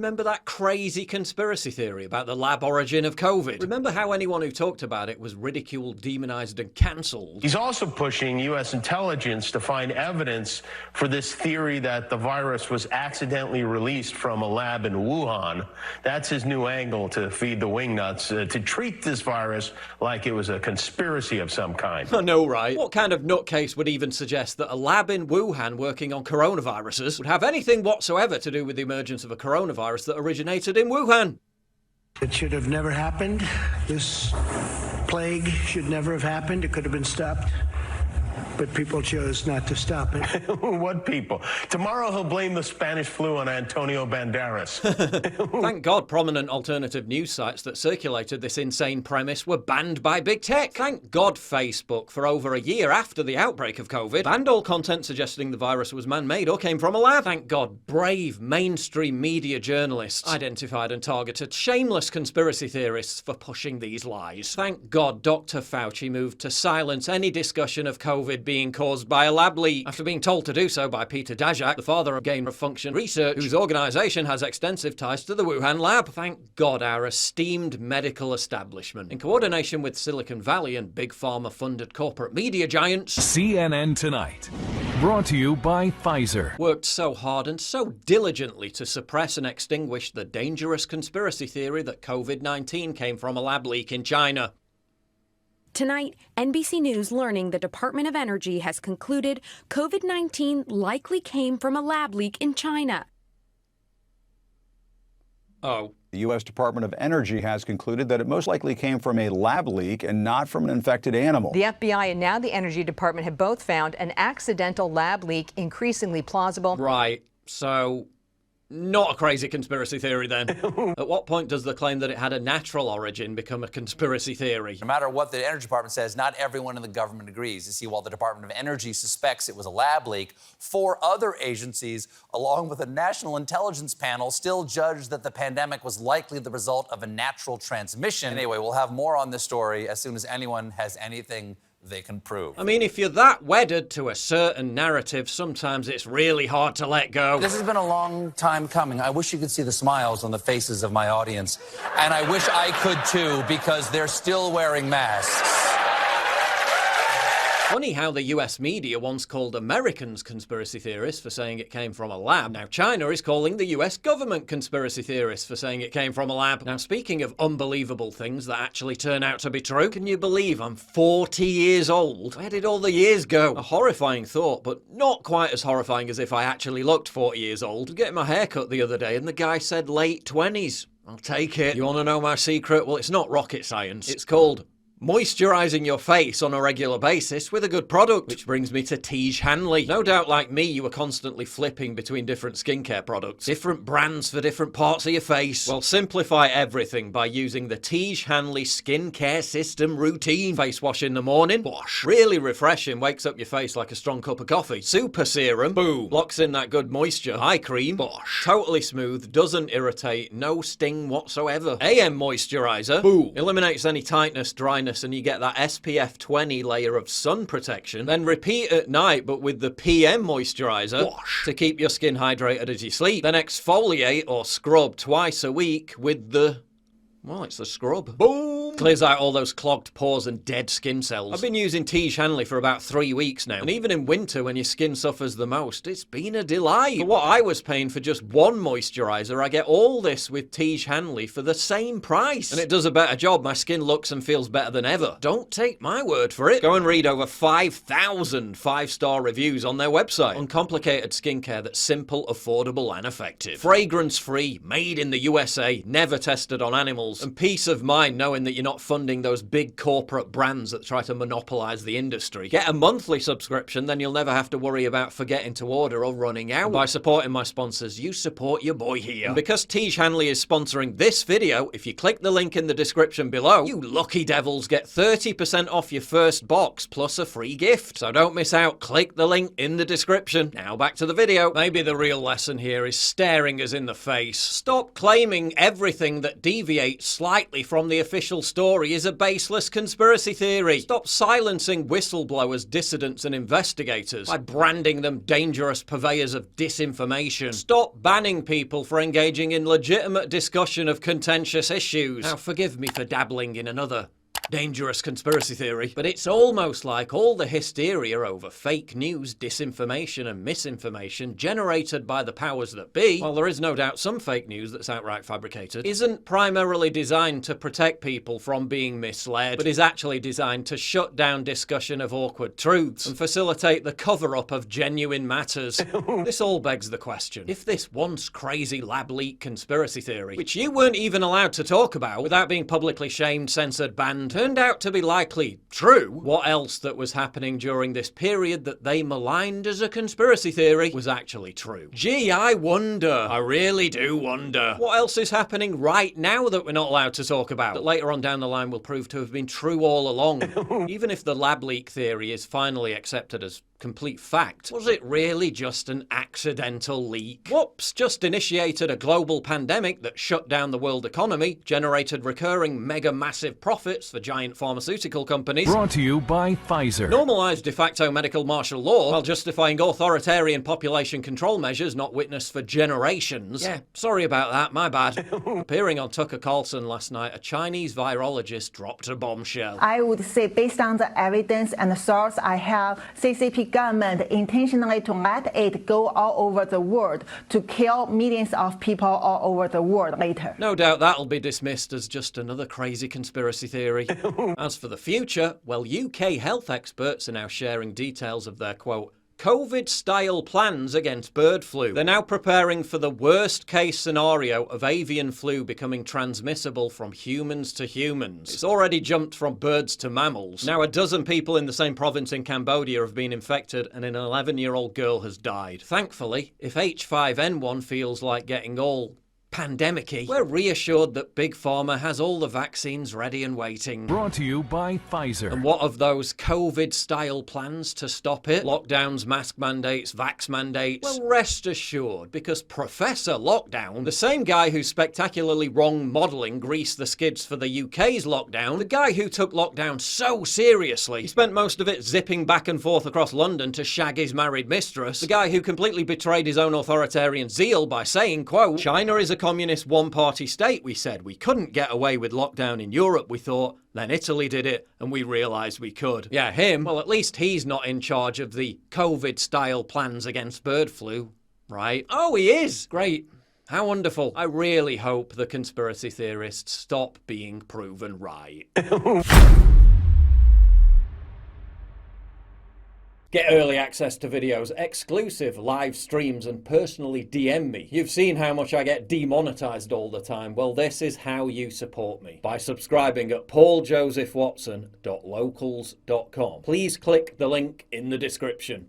Remember that crazy conspiracy theory about the lab origin of COVID? Remember how anyone who talked about it was ridiculed, demonized, and cancelled? He's also pushing U.S. intelligence to find evidence for this theory that the virus was accidentally released from a lab in Wuhan. That's his new angle to feed the wingnuts, to treat this virus like it was a conspiracy of some kind. I know, right? What kind of nutcase would even suggest that a lab in Wuhan working on coronaviruses would have anything whatsoever to do with the emergence of a coronavirus that originated in Wuhan? It should have never happened. This plague should never have happened. It could have been stopped. But people chose not to stop it. What people? Tomorrow he'll blame the Spanish flu on Antonio Banderas. Thank God prominent alternative news sites that circulated this insane premise were banned by big tech. Thank God Facebook, for over a year after the outbreak of COVID, banned all content suggesting the virus was man-made or came from a lab. Thank God brave mainstream media journalists identified and targeted shameless conspiracy theorists for pushing these lies. Thank God Dr. Fauci moved to silence any discussion of COVID being caused by a lab leak, after being told to do so by Peter Daszak, the father of gain-of-function research, whose organisation has extensive ties to the Wuhan lab. Thank God our esteemed medical establishment, in coordination with Silicon Valley and big pharma-funded corporate media giants, CNN Tonight, brought to you by Pfizer, worked so hard and so diligently to suppress and extinguish the dangerous conspiracy theory that COVID-19 came from a lab leak in China. Tonight, NBC News learning the Department of Energy has concluded COVID-19 likely came from a lab leak in China. Oh. The U.S. Department of Energy has concluded that it most likely came from a lab leak and not from an infected animal. The FBI and now the Energy Department have both found an accidental lab leak increasingly plausible. Right, so not a crazy conspiracy theory then. At what point does the claim that it had a natural origin become a conspiracy theory? No matter what the Energy Department says, not everyone in the government agrees. You see, while the Department of Energy suspects it was a lab leak, 4 other agencies, along with a national intelligence panel, still judge that the pandemic was likely the result of a natural transmission. Anyway, we'll have more on this story as soon as anyone has anything they can prove. I mean, if you're that wedded to a certain narrative, sometimes it's really hard to let go. This has been a long time coming. I wish you could see the smiles on the faces of my audience. And I wish I could too, because they're still wearing masks. Funny how the US media once called Americans conspiracy theorists for saying it came from a lab. Now China is calling the US government conspiracy theorists for saying it came from a lab. Now speaking of unbelievable things that actually turn out to be true, can you believe I'm 40 years old? Where did all the years go? A horrifying thought, but not quite as horrifying as if I actually looked 40 years old. I was getting my hair cut the other day and the guy said late 20s. I'll take it. You want to know my secret? Well, it's not rocket science. It's called moisturising your face on a regular basis with a good product. Which brings me to Tiege Hanley. No doubt like me, you were constantly flipping between different skincare products. Different brands for different parts of your face. Well, simplify everything by using the Tiege Hanley Skincare System Routine. Face wash in the morning. Wash. Really refreshing. Wakes up your face like a strong cup of coffee. Super Serum. Boom. Locks in that good moisture. Eye cream. Wash. Totally smooth. Doesn't irritate. No sting whatsoever. AM Moisturiser. Boom. Eliminates any tightness, dryness, and you get that SPF 20 layer of sun protection. Then repeat at night, but with the PM moisturizer, wash, to keep your skin hydrated as you sleep. Then exfoliate or scrub twice a week with the, well, it's the scrub. Boom! Clears out all those clogged pores and dead skin cells. I've been using Tiege Hanley for about 3 weeks now, and even in winter when your skin suffers the most, it's been a delight. For what I was paying for just one moisturizer, I get all this with Tiege Hanley for the same price. And it does a better job. My skin looks and feels better than ever. Don't take my word for it. Go and read over 5,000 5-star reviews on their website. Uncomplicated skincare that's simple, affordable, and effective. Fragrance-free, made in the USA, never tested on animals, and peace of mind knowing that you're not funding those big corporate brands that try to monopolize the industry. Get a monthly subscription, then you'll never have to worry about forgetting to order or running out. And by supporting my sponsors, you support your boy here. And because Tiege Hanley is sponsoring this video, if you click the link in the description below, you lucky devils get 30% off your first box plus a free gift. So don't miss out. Click the link in the description. Now back to the video. Maybe the real lesson here is staring us in the face. Stop claiming everything that deviates slightly from the official story is a baseless conspiracy theory. Stop silencing whistleblowers, dissidents, and investigators by branding them dangerous purveyors of disinformation. Stop banning people for engaging in legitimate discussion of contentious issues. Now, forgive me for dabbling in another dangerous conspiracy theory, but it's almost like all the hysteria over fake news, disinformation and misinformation generated by the powers that be, while there is no doubt some fake news that's outright fabricated, isn't primarily designed to protect people from being misled, but is actually designed to shut down discussion of awkward truths and facilitate the cover-up of genuine matters. This all begs the question, if this once crazy lab leak conspiracy theory, which you weren't even allowed to talk about without being publicly shamed, censored, banned, turned out to be likely true, what else that was happening during this period that they maligned as a conspiracy theory was actually true? Gee, I wonder. I really do wonder. What else is happening right now that we're not allowed to talk about, that later on down the line will prove to have been true all along? Even if the lab leak theory is finally accepted as complete fact, was it really just an accidental leak? Whoops, just initiated a global pandemic that shut down the world economy, generated recurring mega massive profits for giant pharmaceutical companies, Brought to you by Pfizer. normalized de facto medical martial law while justifying authoritarian population control measures not witnessed for generations. Yeah, sorry about that, my bad. Appearing on Tucker Carlson last night, a Chinese virologist dropped a bombshell. I would say, based on the evidence and the source I have, CCP government intentionally to let it go all over the world to kill millions of people all over the world later. No doubt that'll be dismissed as just another crazy conspiracy theory. As for the future, well, UK health experts are now sharing details of their, quote, COVID-style plans against bird flu. They're now preparing for the worst-case scenario of avian flu becoming transmissible from humans to humans. It's already jumped from birds to mammals. Now, a dozen people in the same province in Cambodia have been infected, and an 11-year-old girl has died. Thankfully, if H5N1 feels like getting all pandemic-y, we're reassured that Big Pharma has all the vaccines ready and waiting. Brought to you by Pfizer. And what of those COVID-style plans to stop it? Lockdowns, mask mandates, vax mandates? Well, rest assured, because Professor Lockdown, the same guy whose spectacularly wrong modelling greased the skids for the UK's lockdown, the guy who took lockdown so seriously, he spent most of it zipping back and forth across London to shag his married mistress, the guy who completely betrayed his own authoritarian zeal by saying, quote, China is a communist one-party state, we said. We couldn't get away with lockdown in Europe, we thought. Then Italy did it, and we realised we could. Yeah, him. Well, at least he's not in charge of the COVID-style plans against bird flu, right? Oh, he is! Great. How wonderful. I really hope the conspiracy theorists stop being proven right. Get early access to videos, exclusive live streams, and personally DM me. You've seen how much I get demonetized all the time. Well, this is how you support me. By subscribing at pauljosephwatson.locals.com. Please click the link in the description.